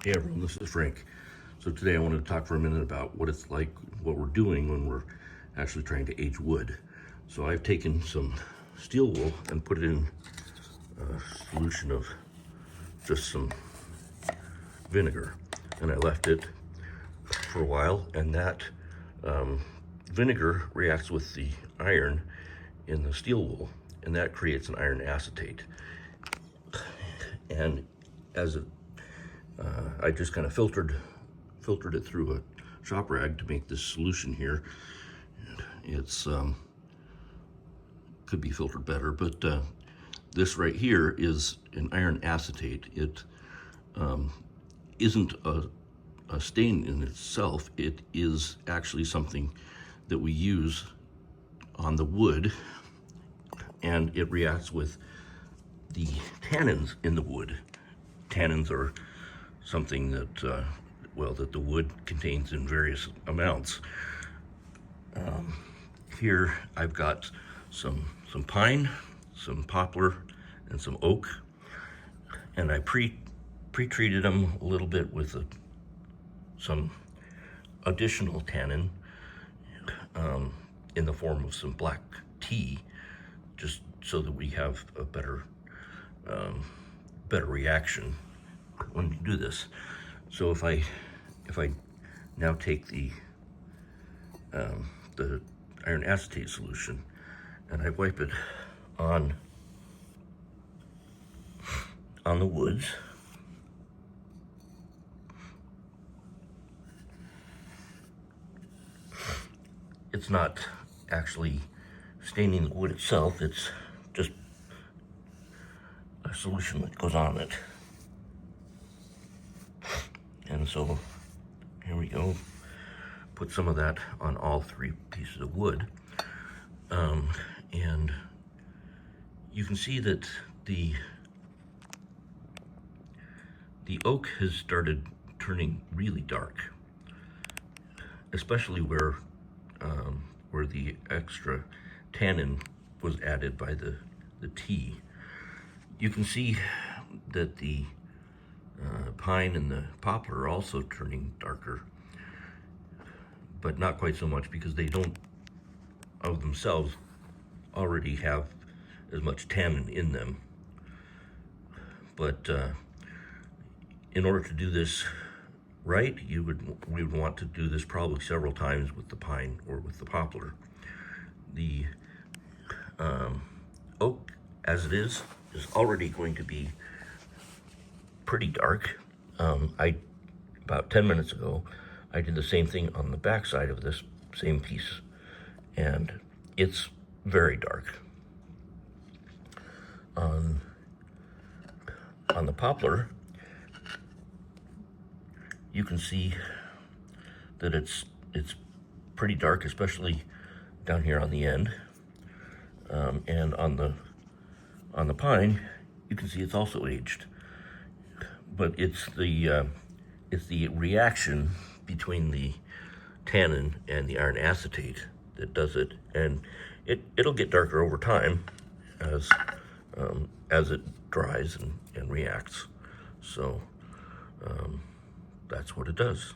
Hey everyone, this is Frank. So today I wanted to talk for a minute about what it's like, what we're doing when we're actually trying to age wood. So I've taken some steel wool and put it in a solution of just some vinegar, and I left it for a while, and that vinegar reacts with the iron in the steel wool, and that creates an iron acetate. And as it I just kind of filtered it through a shop rag to make this solution here. It's could be filtered better, but this right here is an iron acetate. It isn't a stain in itself. It is actually something that we use on the wood, and it reacts with the tannins in the wood. Tannins are something that, that the wood contains in various amounts. Here I've got some pine, some poplar, and some oak, and I pre-treated them a little bit with some additional tannin in the form of some black tea, just so that we have a better reaction when you do this. So if I now take the iron acetate solution and I wipe it on the woods, it's not actually staining the wood itself, it's just a solution that goes on it. And so here we go, put some of that on all three pieces of wood. And you can see that the oak has started turning really dark, especially where the extra tannin was added by the tea. You can see that the pine and the poplar are also turning darker, but not quite so much because they don't of themselves already have as much tannin in them. But in order to do this right, we would want to do this probably several times with the pine or with the poplar. The oak, as it is already going to be pretty dark. About 10 minutes ago, I did the same thing on the back side of this same piece, and it's very dark. On the poplar, you can see that it's pretty dark, especially down here on the end. And on the pine, you can see it's also aged. But it's the reaction between the tannin and the iron acetate that does it, and it'll get darker over time as it dries and reacts. So that's what it does.